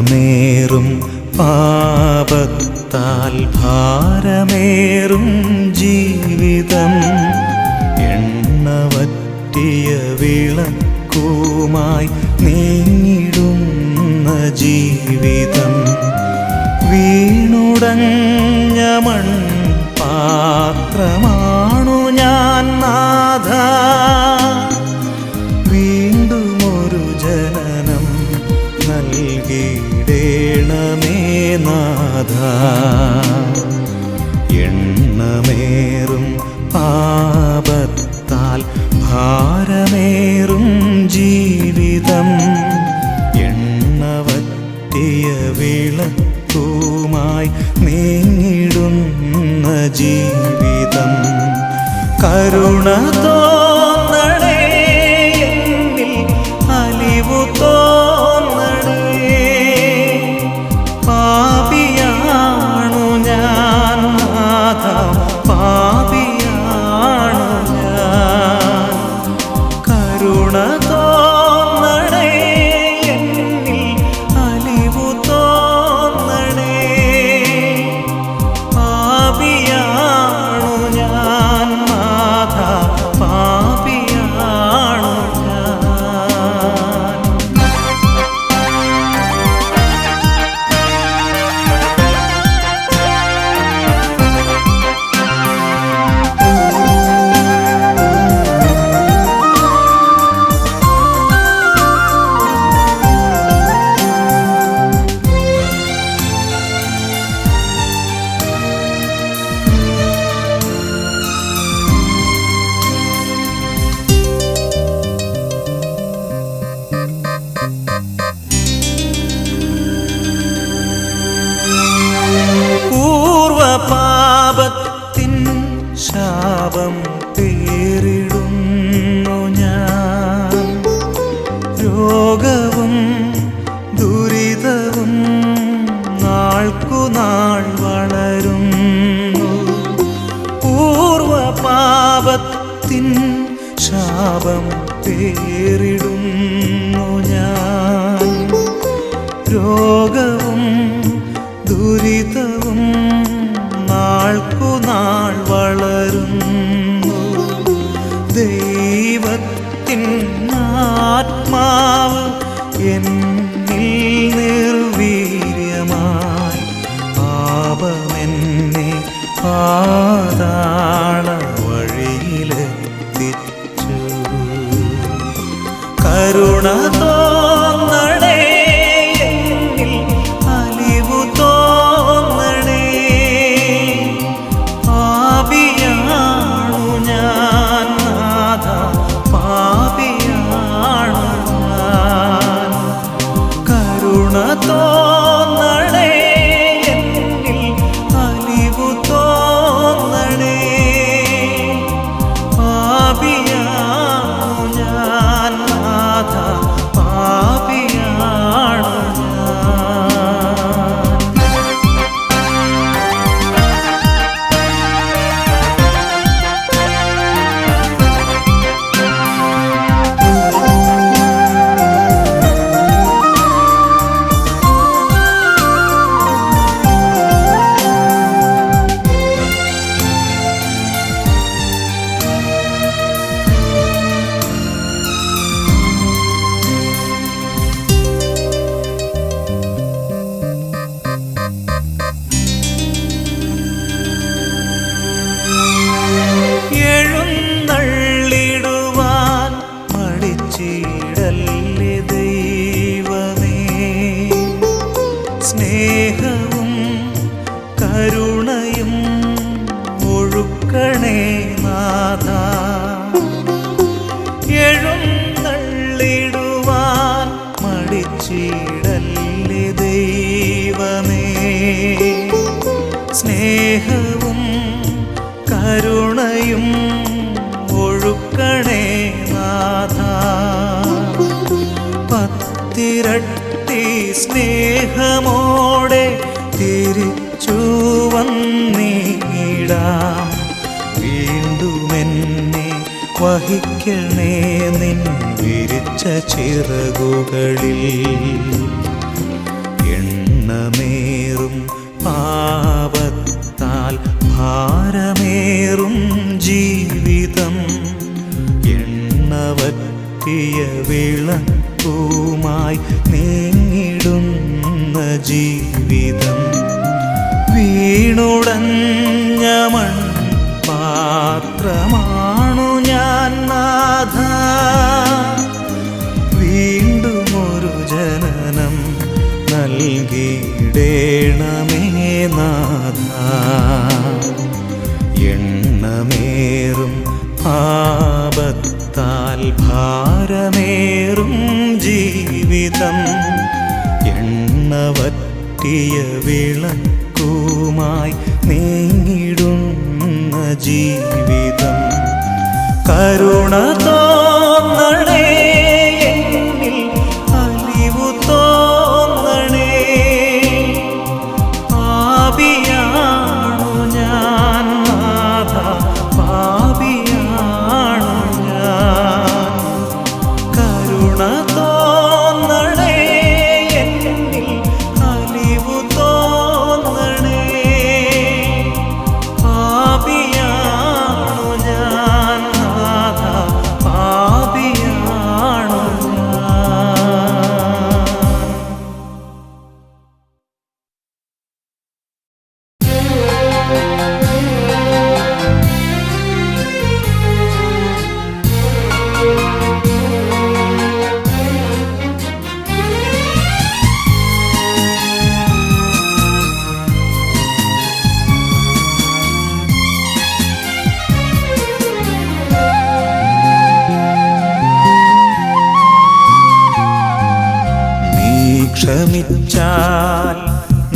എണ്ണമേറും പാപത്താൽ ഭാരമേറും ജീവിതം എണ്ണവറ്റിയ വിളക്കുമായി നീങ്ങിടുന്ന ജീവിതം വീണുടഞ്ഞ മൺപാത്രമാണു ഞാൻ നാഥ വീണ്ടുമൊരു ജനനം നൽകിയിടേണമേ നാഥ എണ്ണമേറും പാപത്താൽ ഭാരമേറും ജീവിതം എണ്ണവറ്റിയ വിളക്കുമായി നീങ്ങിടുന്ന ജീവിതം കരുണ തോന്നണേ എന്നിൽ അലിവു തോന്നണേ പാപിയാണു ഞാൻ നാഥ പാപിയാണു ഞാൻ കരുണ തോന്നണേ എന്നിൽ അലിവു തോന്നണേ പാപിയാണു ഞാൻ നാഥ പാപിയാണു ഞാൻ. പൂർവപാപത്തിൻ ശാപം പേറിടുന്നു ഞാൻ രോഗവും ദുരിതവും നാൾക്കുനാൾ വളരുന്നു പൂർവപാപത്തിൻ ശാപം പേറിടുന്നു ഞാൻ രോഗവും ദുരിതവും നാൾക്കുനാൾ വളരുന്നു ദൈവത്തിൻ ആത്മാവ് എന്നിൽ നിർവീര്യമായി പാപമെന്നെ പാതാള വഴിയിലെത്തിച്ചു കരുണ തോന്നണേ എന്നിൽ അലിവു തോന്നണേ പാപിയാണു ഞാൻ നാഥ പാപിയാണു ഞാൻ കരുണ തോന്നണേ എന്നിൽ അലിവു തോന്നണേ പാപിയാണു ഞാൻ നാഥ പാപിയാണു ഞാൻ. എഴുന്നള്ളിടുവാൻ മടിച്ചിടല്ലേ ദൈവമേ സ്നേഹവും കരുണയും ഒഴുക്കണേ നാഥ എഴുന്നള്ളിടുവാൻ മടിച്ചിടല്ലേ ദൈവമേ സ്നേഹവും കരുണയും ഒഴുക്കണേ നാഥ പത്തിരട്ടി സ്നേഹമോടെ തിരിച്ചു വന്നിടാം വീണ്ടുമെന്നെ വഹിക്കണേ നിൻ വിരിച്ച ചിറകുകളിൽ എണ്ണമേറും പാപത്താൽ ഭാരമേറും ജീവിതം എണ്ണവറ്റിയ വിളക്കുമായി നീങ്ങിടുന്ന ജീവിതം വീണുടഞ്ഞ മൺപാത്രമാണു ഞാൻ നാഥ വീണ്ടുമൊരു ജനനം നൽകിയിടേണമേ നാഥ എണ്ണമേറും പാപത്താൽ ഭാരമേറും ജീവിതം എണ്ണവറ്റിയ വിളക്കുമായി നീങ്ങിടുന്ന ജീവിതം കരുണ തോന്നണേ എന്നിൽ അലിവു തോന്നണേ പാപിയാണു ഞാൻ നാഥ പാപിയാണു ഞാൻ കരുണ തോന്നണേ എന്നിൽ അലിവു തോന്നണേ പാപിയാണു ഞാൻ നാഥ പാപിയാണു നീ ക്ഷമിച്ചാൽ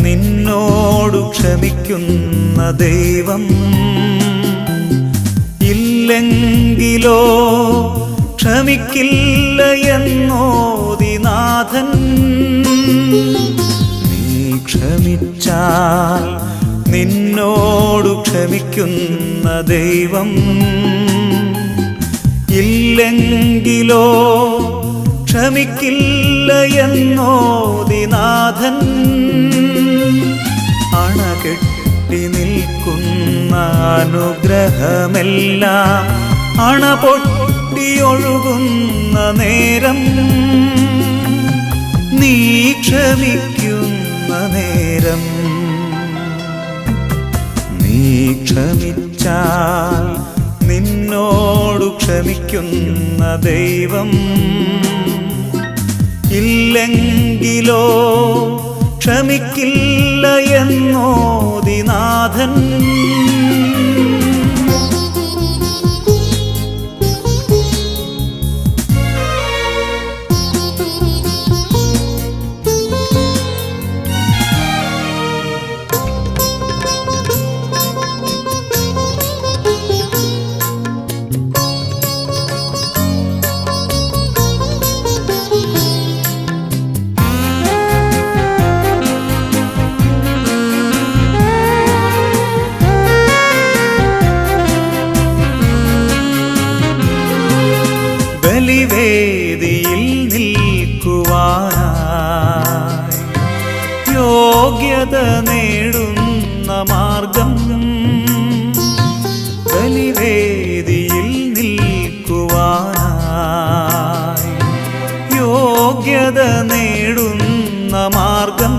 നിന്നോടു ക്ഷമിക്കുന്ന ദൈവം ഇല്ലെങ്കിലോ ക്ഷമിക്കില്ല എന്നോതി നാഥൻ നീ ക്ഷമിച്ചാൽ നിന്നോടു ക്ഷമിക്കുന്ന ദൈവം ഇല്ലെങ്കിലോ ക്ഷമിക്കില്ല എന്നോതി നാഥൻ അണകെട്ടി നിൽക്കുന്ന അനുഗ്രഹമെല്ലാം അണപൊട്ടിയൊഴുകുന്ന നേരം നീ ക്ഷമിക്കുന്ന നേരം നീ ക്ഷമിച്ചാൽ നിന്നോടു ക്ഷമിക്കുന്ന ദൈവം ഇല്ലെങ്കിലോ ക്ഷമിക്കില്ല എന്നോതി നാഥൻ ബലിവേദിയിൽ നിൽക്കുവാനായി യോഗ്യത നേടുന്ന മാർഗം ബലിവേദിയിൽ നിൽക്കുവാനായി യോഗ്യത നേടുന്ന മാർഗം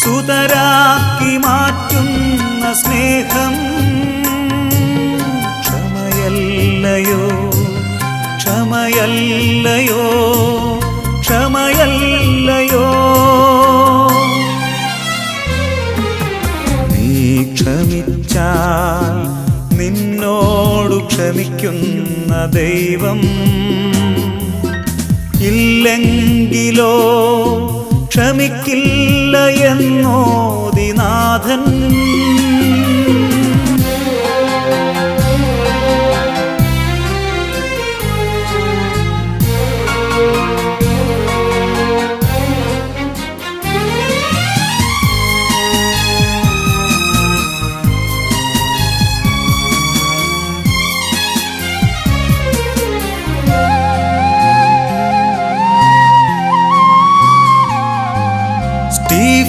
സുതരാക്കി മാറ്റുന്ന സ്നേഹം ക്ഷമയല്ലയോ ക്ഷമയല്ലയോ ക്ഷമയല്ലയോ നീ ക്ഷമിച്ചാൽ നിന്നോടു ക്ഷമിക്കുന്ന ദൈവം ഇല്ലെങ്കിലോ ക്ഷമിക്കില്ല എന്നോതി നാഥൻ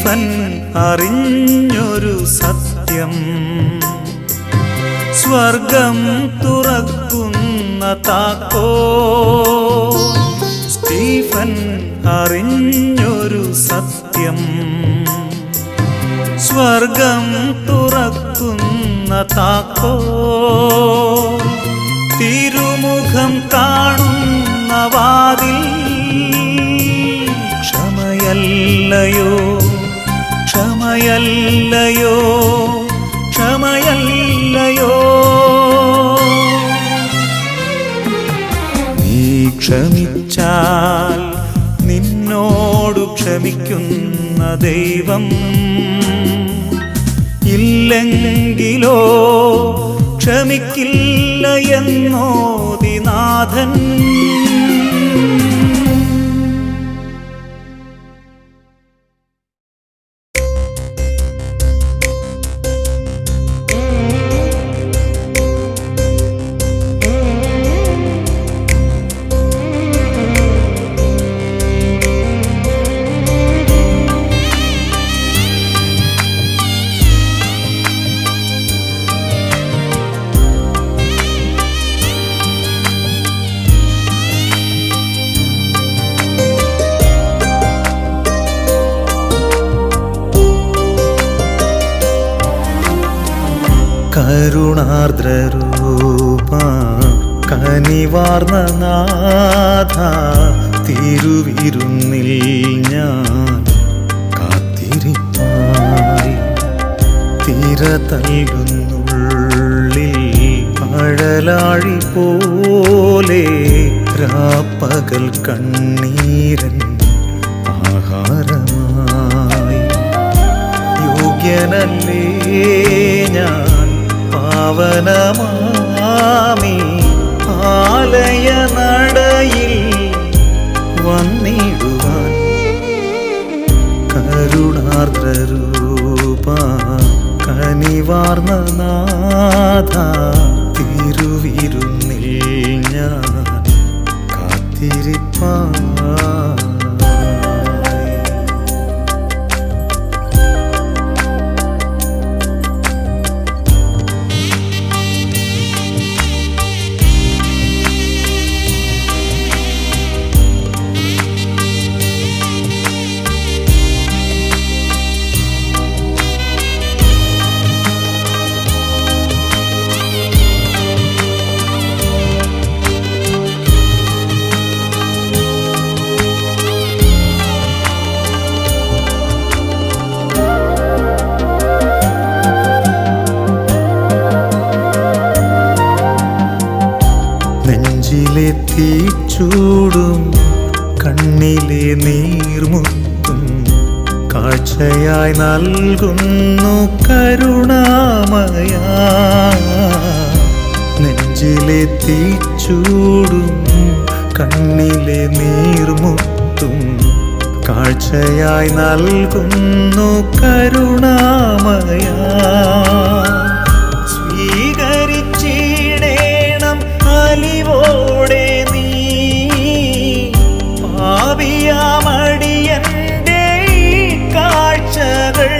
സ്റ്റീഫൻ അറിഞ്ഞൊരു സത്യം, സ്വർഗം തുറക്കുന്ന താക്കോൽ. സ്റ്റീഫൻ അറിഞ്ഞൊരു സത്യം, സ്വർഗം തുറക്കുന്ന താക്കോൽ. തിരുമുഖം കാണുന്ന വാതിൽ ക്ഷമയല്ലയോ, ക്ഷമയല്ലയോ, ക്ഷമയല്ലയോ. നീ ക്ഷമിച്ചാൽ നിന്നോടു ക്ഷമിക്കുന്ന ദൈവം, ഇല്ലെങ്കിലോ ക്ഷമിക്കില്ല എന്നോതി നാഥൻ. കരുണാർദ്രരൂപ കനിവാർന്ന നാഥ, തിരുവിരുന്നിൽ ഞാൻ കാത്തിരിപ്പായി. തിര തല്ലുന്നുള്ളിൽ അഴലാഴി പോലെ, രാപ്പകൽ കണ്ണീരൻ ആഹാരമായി. യോഗ്യനല്ലേ ഞാൻ പാവനമാമി ആലയ നടയിൽ വന്നിടുവാൻ. കരുണാർദ്രരൂപ കനിവാർന്ന നാഥ, തിരുവിരുന്നിൽ ഞാൻ കാത്തിരിപ്പാൻ. നെഞ്ചിലെ തീച്ചൂടും കണ്ണിലെ നീർമുത്തും കാഴ്ചയായി നൽകുന്നു കരുണാമയ. നെഞ്ചിലെ തീച്ചൂടും കണ്ണിലെ നീർമുത്തും കാഴ്ചയായി നൽകുന്നു കരുണാമയ. സ്വീകരിച്ചിടേണം അലിവോടെ നീ പാപിയാമടിയന്റെ കാഴ്ചകൾ.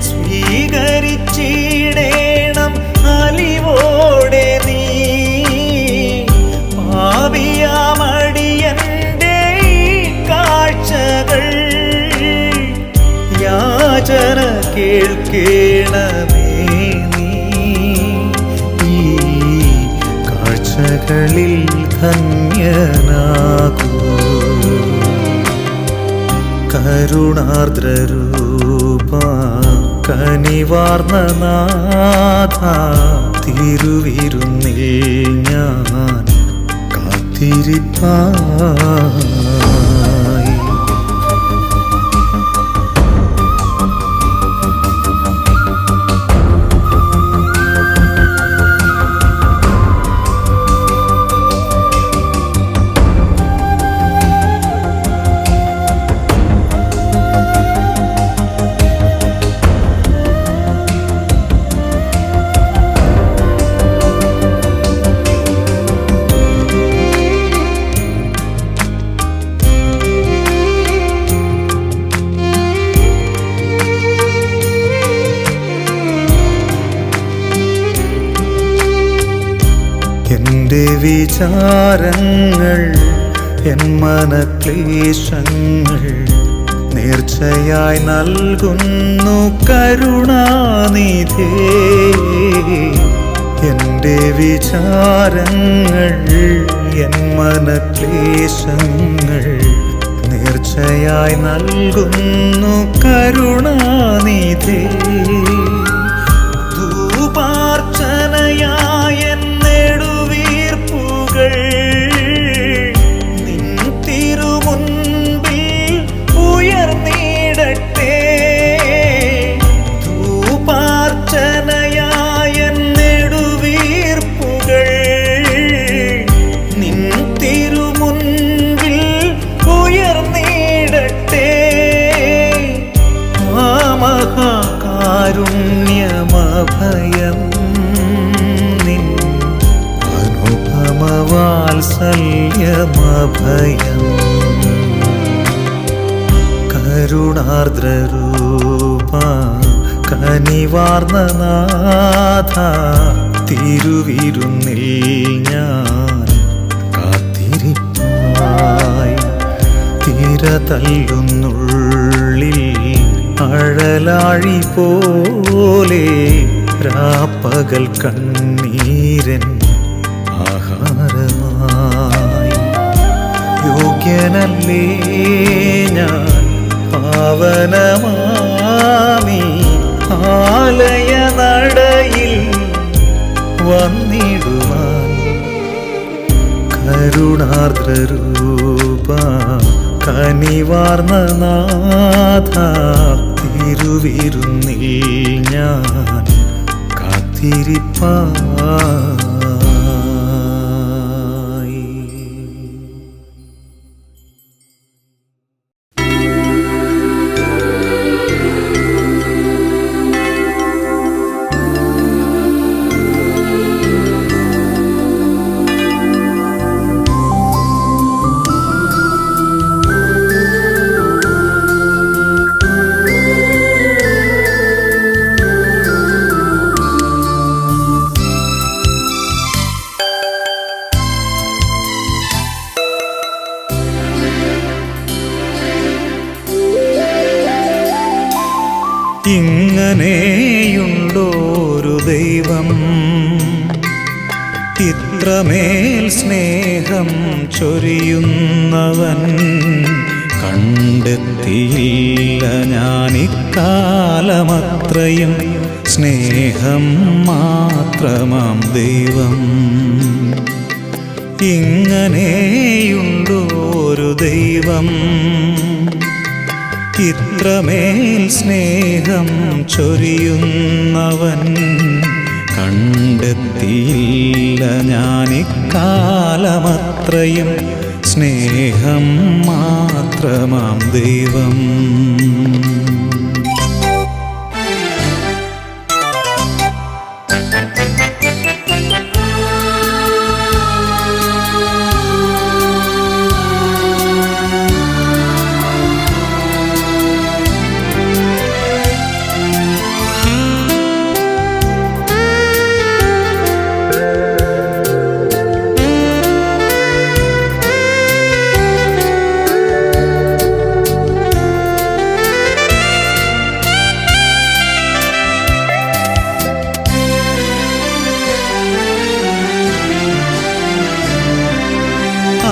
സ്വീകരിച്ചിടേണം അലിവോടെ നീ പാപിയാമടിയന്റെ കാഴ്ചകൾ. യാചന കേൾക്കേണമേ കളിൽ ധന്യനാകൂ. കരുണാർദ്രരൂപ കനിവാർന്ന നാഥ, തിരുവിരുന്നിൽ ഞാൻ കാത്തിരിപ്പായി. വിചാരങ്ങൾ എൻ മനക്ലേശങ്ങൾ നേർച്ചയായി നൽകുന്നു കരുണാനിധേ. എൻ്റെ വിചാരങ്ങൾ എൻ മനക്ലേശങ്ങൾ നേർച്ചയായി നൽകുന്നു കരുണാനിധേ. ധൂപാർച്ചനയായ നെടുവീർപ്പുകൾ നിൻ തിരുമുൻപിൽ ഉയർന്നിടട്ടെ. ധൂപാർച്ചനയായ നെടുവീർപ്പുകൾ നിൻ തിരുമുൻപിൽ ഉയർന്നിടട്ടെ. ആ മഹാകാരുണ്യമഭയം നിൻ അനുപമവാത്സല്യമഭയം കരുണാർദ്രരൂപ കനിവാർന്ന നാഥ തിരുവിരുന്നിൽ ഞാൻ കാത്തിരിപ്പായി. തിര തല്ലുന്നുള്ളിൽ അഴലാഴി പോലെ രാപ്പകൽ കണ്ണീരൻ ആഹാരമായി. യോഗ്യനല്ലേ ഞാൻ പാവനമാമി ആലയ നടയിൽ വന്നിടുവാൻ. കരുണാർദ്രരൂപ കനിവാർന്ന നാഥ തിരുവിരുന്നിൽ ഞാൻ കാത്തിരിപ്പായി. ഇങ്ങനെയുണ്ടോരു ദൈവം, ഇത്രമേൽ സ്നേഹം ചൊരിയുന്നവൻ കണ്ടെത്തിയില്ല ഞാനിക്കാലമത്രയും. സ്നേഹം മാത്രമാം ദൈവം. ഇങ്ങനെയുണ്ടോരു ദൈവം, ഇത്രമേൽ സ്നേഹം ചൊരിയുന്നവൻ കണ്ടെത്തിയില്ല ഞാനിക്കാലമത്രയും. സ്നേഹം മാത്രമാം ദൈവം.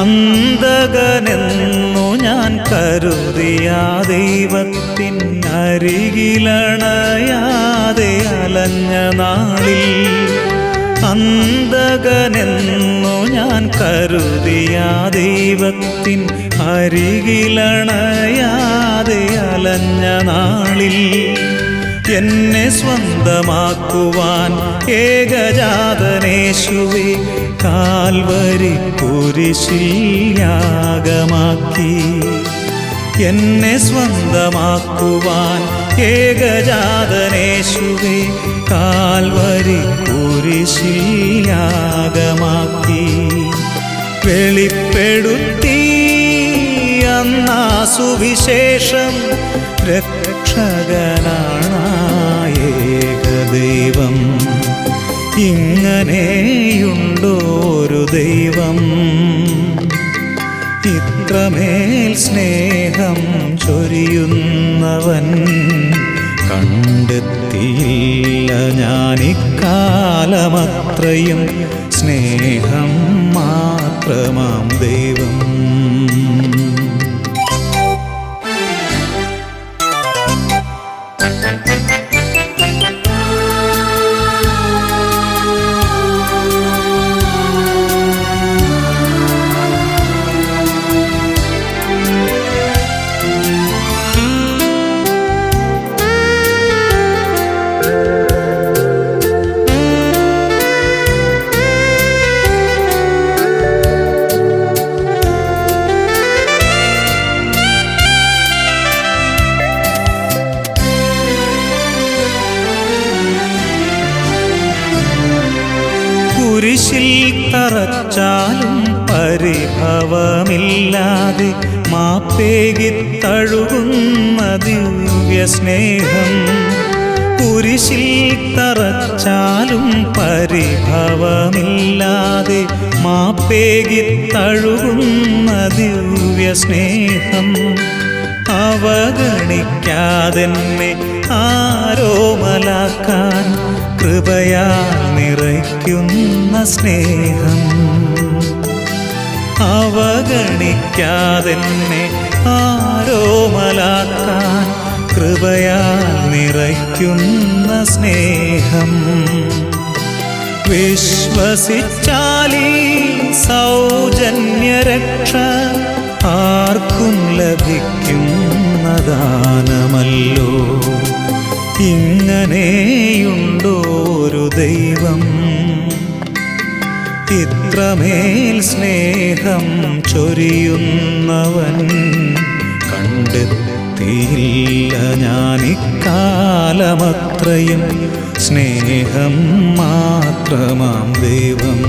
അന്തകനെന്നു ഞാൻ കരുതിയ ദൈവത്തിൻ അരികിലണയാതെ അലഞ്ഞ നാളിൽ, അന്തകനെന്നു ഞാൻ കരുതിയ ദൈവത്തിൻ അരികിലണയാതെ അലഞ്ഞ നാളിൽ, എന്നെ സ്വന്തമാക്കുവാൻ ഏകജാതനേശുവേ കാൽവരി കുരിശിൽ യാഗമാക്കി. എന്നെ സ്വന്തമാക്കുവാൻ ഏകജാതനേശുവേ കാൽവരി കുരിശിൽ യാഗമാക്കി. വെളിപ്പെടുത്തി അന്നാ സുവിശേഷം രക്ഷകനാണ് ഏകദൈവം. ഇങ്ങനെയുണ്ടോ ഒരു ദൈവം, ഇത്രമേൽ സ്നേഹം ചൊരിയുന്നവൻ. കണ്ടെത്തിയില്ല ഞാനിക്കാലമത്രയും സ്നേഹം മാത്രമാം ദൈവം. കുരിശിൽ തറച്ചാലും പരിഭവമില്ലാതെ മാപ്പേകിത്തഴുകുന്ന ദിവ്യസ്നേഹം. കുരിശിൽ തറച്ചാലും പരിഭവമില്ലാതെ മാപ്പേകിത്തഴുകുന്ന ദിവ്യസ്നേഹം. അവഗണിക്കാതെന്നെ ആരോമലാക്കാൻ കൃപയാൽ നിറയ്ക്കുന്ന സ്നേഹം. അവഗണിക്കാതെന്നെ ആരോമലാക്കാൻ കൃപയാൽ നിറയ്ക്കുന്ന സ്നേഹം. വിശ്വസിച്ചാലീ സൗജന്യരക്ഷ ആർക്കും ലഭിക്കുന്ന ദാനമല്ലോ. ഇങ്ങനെയുണ്ടോ ഒരു ദൈവം, ഇത്രമേൽ സ്നേഹം ചൊരിയുന്നവൻ. കണ്ടെത്തിയില്ല ഞാനിക്കാലമത്രയും സ്നേഹം മാത്രമാം ദൈവം.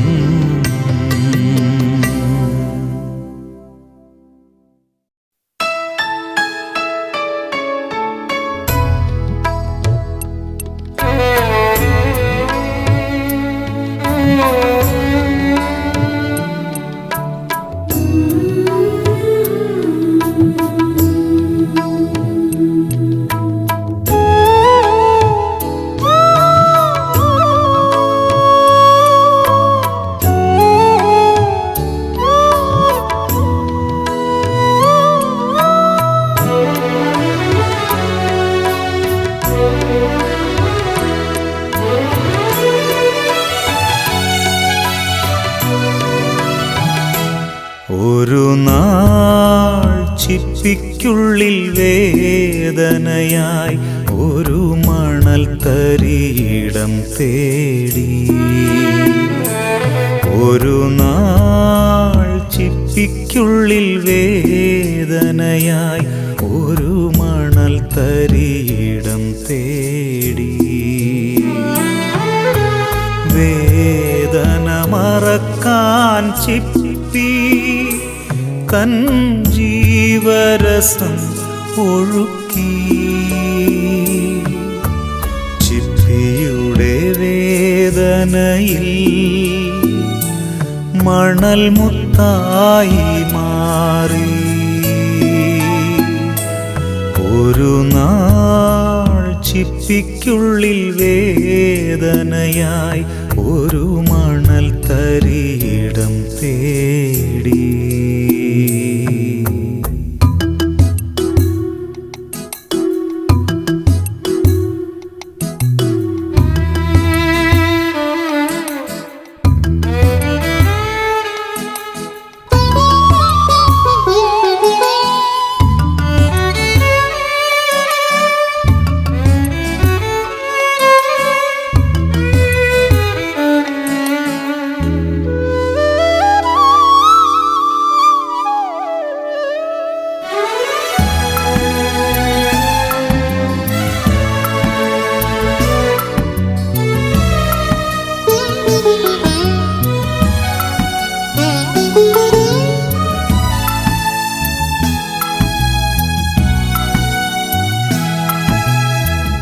ഒരു നാൾ ചിപ്പിക്കുള്ളിൽ വേദനയായി ഒരു മണൽ തരിയിടം തേടി. ഒരു നാൾ ചിപ്പിക്കുള്ളിൽ വേദനയായി ഒരു മണൽ തരിയിടം തേടി. വേദന മറക്കാൻ ചിപ്പി തൻ ജീവരസം ഒഴുക്കി. ചിപ്പിയുടെ വേദനയിൽ മണൽ മുത്തായി മാറി. ഒരു നാൾ ചിപ്പിക്കുള്ളിൽ വേദനയായി ഒരു മണൽ തരിയിടം തേടി.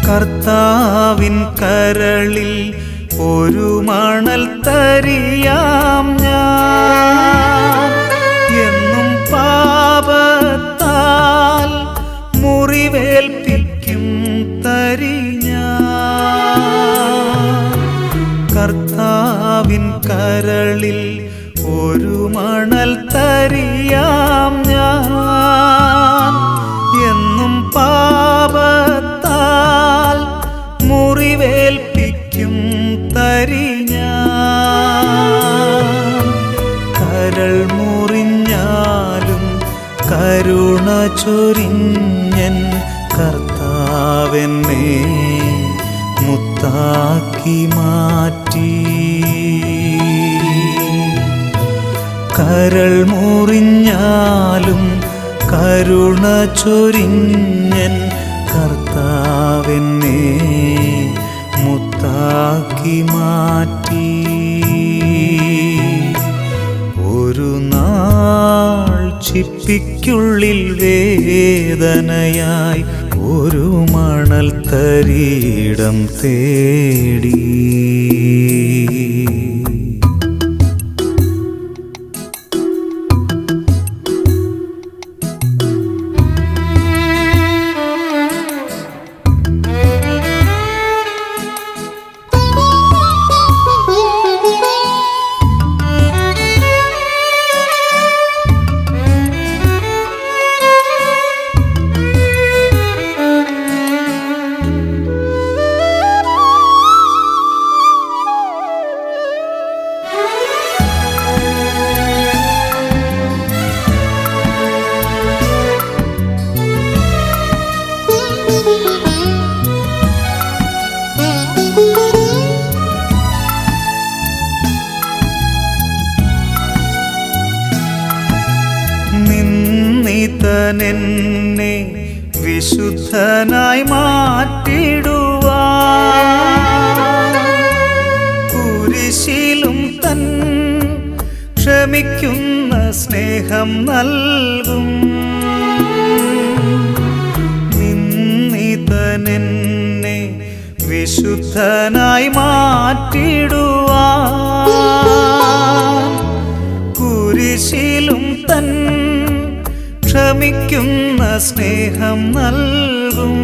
കർത്താവിൻ കരളിൽ ഒരു മണൽ തരിയാം ഞാൻ. എന്നും പാപത്താൽ മുറിവേൽപ്പിക്കും തരി ഞാൻ. കർത്താവിൻ കരളിൽ ഒരു മണൽ തരിയാം ഞാൻ. എന്നും പാപത്താൽ മുറിവേൽപ്പിക്കും തരി ഞാൻ. കരൾ മുറിഞ്ഞാലും കരുണ ചൊരിഞ്ഞൻ കർത്താവെന്നെ മുത്താക്കി മാറ്റി. കരൾ മുറിഞ്ഞാലും കരുണ ചൊരിഞ്ഞൻ കർത്താവെന്നെ മുത്താക്കി മാറ്റി. ഒരു നാൾ ചിപ്പിക്കുള്ളിൽ വേദനയായി ഒരു മണൽ തരിയിടം തേടി. നിന്നിതനെന്നെ വിശുദ്ധനായി മാറ്റിടുവാൻ കുരിശിലും തൻ ക്ഷമിക്കുന്ന സ്നേഹം നൽകും. നിന്നിതനെന്നെ വിശുദ്ധനായി മാറ്റിടുവാൻ കുരിശിലും തൻ ക്ഷമിക്കുന്ന സ്നേഹം നൽകും.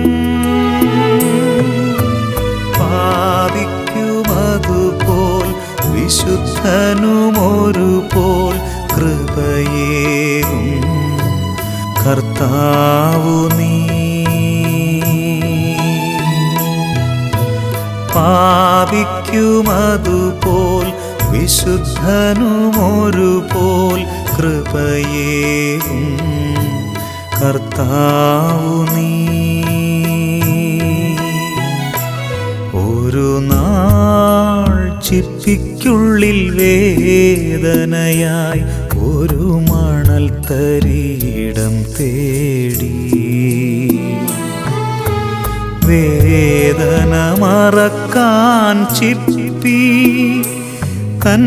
പാപിക്കുമതുപോൽ വിശുദ്ധനുമൊരുപോൽ കൃപയേകും കർത്താവു നീ. പാപിക്കുമതുപോൽ വിശുദ്ധനുമൊരുപോൽ കൃപയേകും കർത്താവു നീ. ഒരു നാൾ ചിപ്പിക്കുള്ളിൽ വേദനയായി ഒരു മണൽ തരിയിടം തേടി. വേദന മറക്കാൻ ചിപ്പി തൻ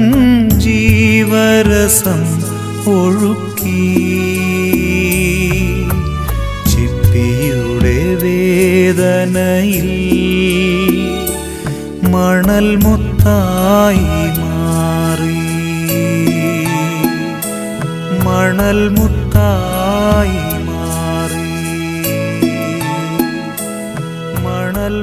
ജീവരസം ഒഴുക്കി. ചിപ്പിയുടെ വേദനയിൽ മണൽ മുത്തായി മാറി. മണൽ മുത്തായി മാറി. മണൽ